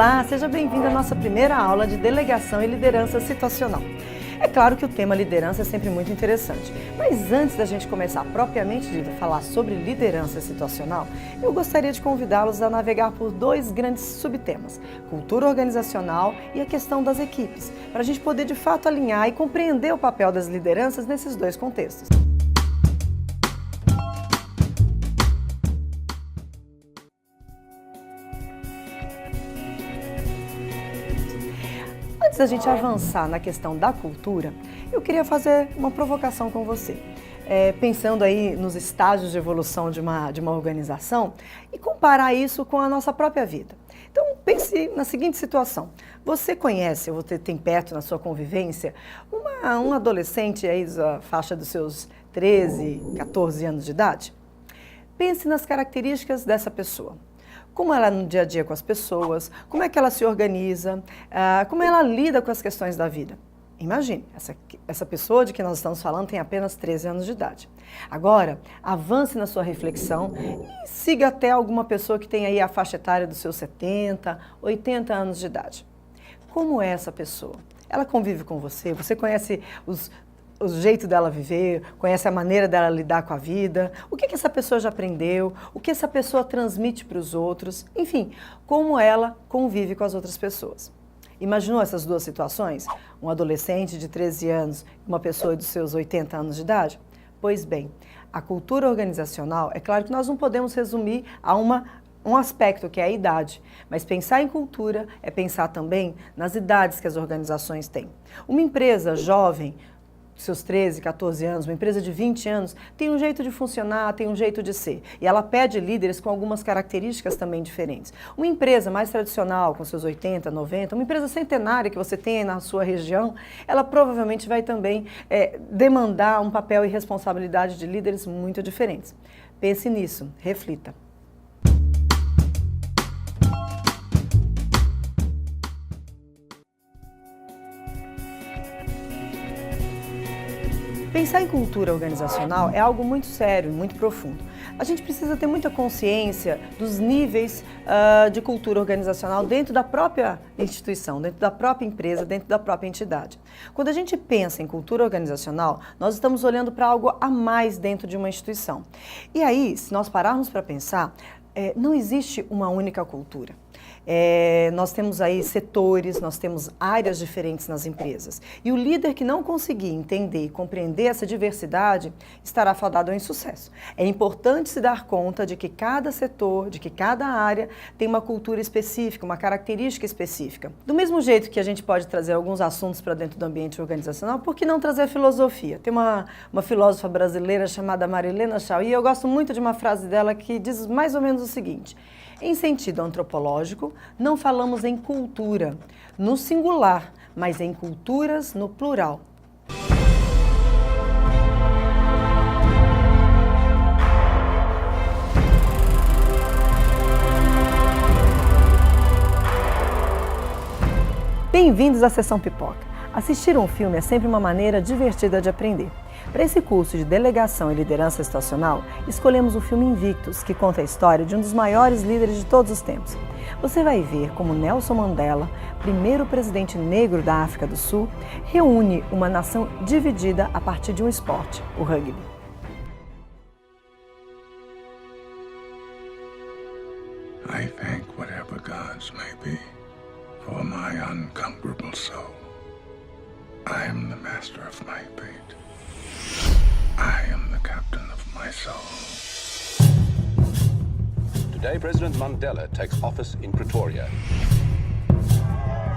Olá, seja bem-vindo à nossa primeira aula de delegação e liderança situacional. É claro que o tema liderança é sempre muito interessante, mas antes da gente começar propriamente dito a falar sobre liderança situacional, eu gostaria de convidá-los a navegar por dois grandes subtemas, cultura organizacional e a questão das equipes, para a gente poder de fato alinhar e compreender o papel das lideranças nesses dois contextos. Antes da gente avançar na questão da cultura, eu queria fazer uma provocação com você. Pensando aí nos estágios de evolução de uma organização e comparar isso com a nossa própria vida. Então, pense na seguinte situação. Você conhece, ou você tem perto na sua convivência, um adolescente aí da faixa dos seus 13, 14 anos de idade? Pense nas características dessa pessoa. Como ela é no dia a dia com as pessoas, como é que ela se organiza, como ela lida com as questões da vida. Imagine, essa pessoa de que nós estamos falando tem apenas 13 anos de idade. Agora, avance na sua reflexão e siga até alguma pessoa que tem aí a faixa etária dos seus 70, 80 anos de idade. Como é essa pessoa? Ela convive com você? Você conhece o jeito dela viver, conhece a maneira dela lidar com a vida, o que essa pessoa já aprendeu, o que essa pessoa transmite para os outros, enfim, como ela convive com as outras pessoas. Imaginou essas duas situações? Um adolescente de 13 anos e uma pessoa dos seus 80 anos de idade? Pois bem, a cultura organizacional, é claro que nós não podemos resumir a um aspecto que é a idade, mas pensar em cultura é pensar também nas idades que as organizações têm. Uma empresa jovem, seus 13, 14 anos, uma empresa de 20 anos, tem um jeito de funcionar, tem um jeito de ser. E ela pede líderes com algumas características também diferentes. Uma empresa mais tradicional, com seus 80, 90, uma empresa centenária que você tem na sua região, ela provavelmente vai também demandar um papel e responsabilidade de líderes muito diferentes. Pense nisso, reflita. Pensar em cultura organizacional é algo muito sério, muito profundo. A gente precisa ter muita consciência dos níveis de cultura organizacional dentro da própria instituição, dentro da própria empresa, dentro da própria entidade. Quando a gente pensa em cultura organizacional, nós estamos olhando para algo a mais dentro de uma instituição. E aí, se nós pararmos para pensar, não existe uma única cultura. Nós temos aí setores, nós temos áreas diferentes nas empresas. E o líder que não conseguir entender e compreender essa diversidade estará fadado ao insucesso. É importante se dar conta de que cada setor, de que cada área tem uma cultura específica, uma característica específica. Do mesmo jeito que a gente pode trazer alguns assuntos para dentro do ambiente organizacional, por que não trazer filosofia? Tem uma filósofa brasileira chamada Marilena Chauí, e eu gosto muito de uma frase dela que diz mais ou menos o seguinte: em sentido antropológico, não falamos em cultura no singular, mas em culturas no plural. Bem-vindos à Sessão Pipoca. Assistir um filme é sempre uma maneira divertida de aprender. Para esse curso de Delegação e Liderança Situacional, escolhemos o filme Invictus, que conta a história de um dos maiores líderes de todos os tempos. Você vai ver como Nelson Mandela, primeiro presidente negro da África do Sul, reúne uma nação dividida a partir de um esporte, o rugby. I thank whatever gods may be for my unconquerable soul. I am the master of my fate. I am the captain of my soul. Today, President Mandela takes office in Pretoria,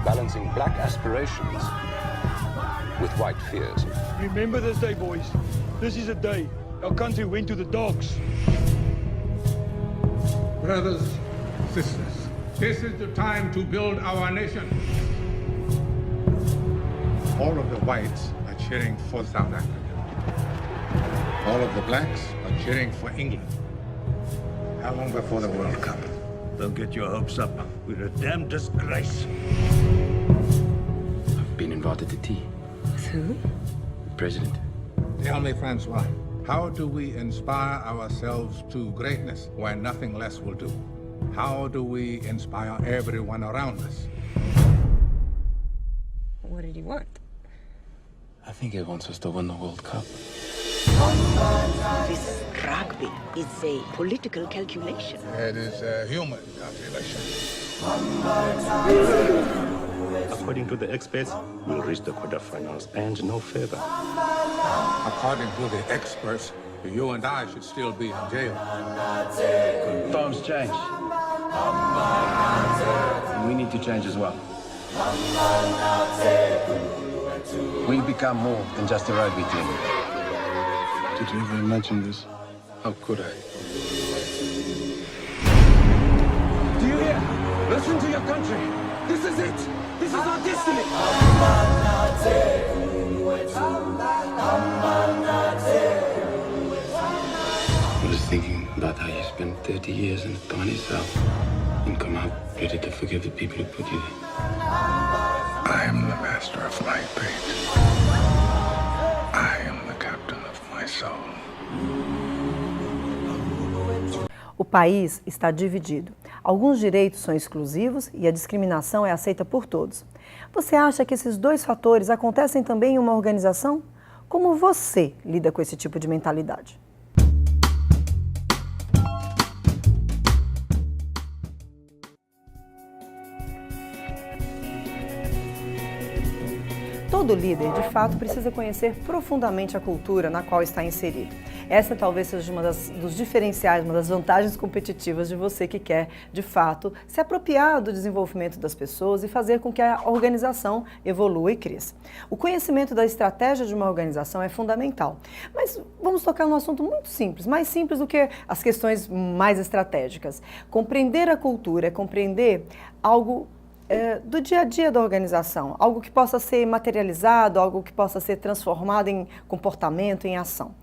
balancing black aspirations with white fears. Remember this day, boys. This is a day our country went to the dogs. Brothers, sisters, this is the time to build our nation. All of the whites are cheering for South Africa. All of the blacks are cheering for England. How long before the World Cup? Don't get your hopes up. We're a damn disgrace. I've been invited to tea. With who? The president. Tell me, Francois, how do we inspire ourselves to greatness when nothing less will do? How do we inspire everyone around us? What did he want? I think he wants us to win the World Cup. This rugby is a political calculation. It is a human calculation. According to the experts, we'll reach the quarterfinals and no further. According to the experts, you and I should still be in jail. Times change. And we need to change as well. We become more than just a rugby team. Did you ever imagine this? How could I? Do you hear? Listen to your country. This is it. This is our destiny. I was thinking about how you spent 30 years in a tiny cell and come out ready to forgive the people who put you there. I am the master of my fate. I am the captain of my soul. O país está dividido. Alguns direitos são exclusivos e a discriminação é aceita por todos. Você acha que esses dois fatores acontecem também em uma organização? Como você lida com esse tipo de mentalidade? Todo líder, de fato, precisa conhecer profundamente a cultura na qual está inserido. Essa talvez seja uma dos diferenciais, uma das vantagens competitivas de você que quer, de fato, se apropriar do desenvolvimento das pessoas e fazer com que a organização evolua e cresça. O conhecimento da estratégia de uma organização é fundamental, mas vamos tocar num assunto muito simples, mais simples do que as questões mais estratégicas. Compreender a cultura é compreender algo do dia a dia da organização, algo que possa ser materializado, algo que possa ser transformado em comportamento, em ação.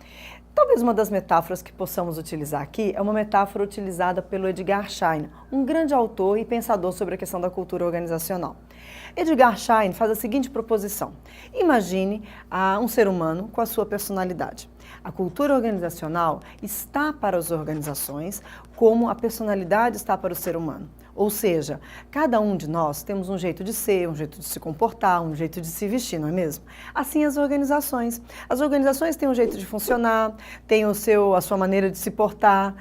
Talvez uma das metáforas que possamos utilizar aqui é uma metáfora utilizada pelo Edgar Schein, um grande autor e pensador sobre a questão da cultura organizacional. Edgar Schein faz a seguinte proposição: imagine um ser humano com a sua personalidade. A cultura organizacional está para as organizações como a personalidade está para o ser humano. Ou seja, cada um de nós temos um jeito de ser, um jeito de se comportar, um jeito de se vestir, não é mesmo? Assim as organizações. As organizações têm um jeito de funcionar, têm a sua maneira de se portar,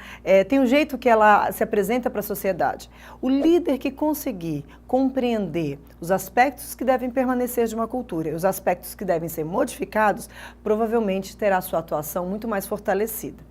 tem um jeito que ela se apresenta para a sociedade. O líder que conseguir compreender os aspectos que devem permanecer de uma cultura e os aspectos que devem ser modificados, provavelmente terá sua atuação muito mais fortalecida.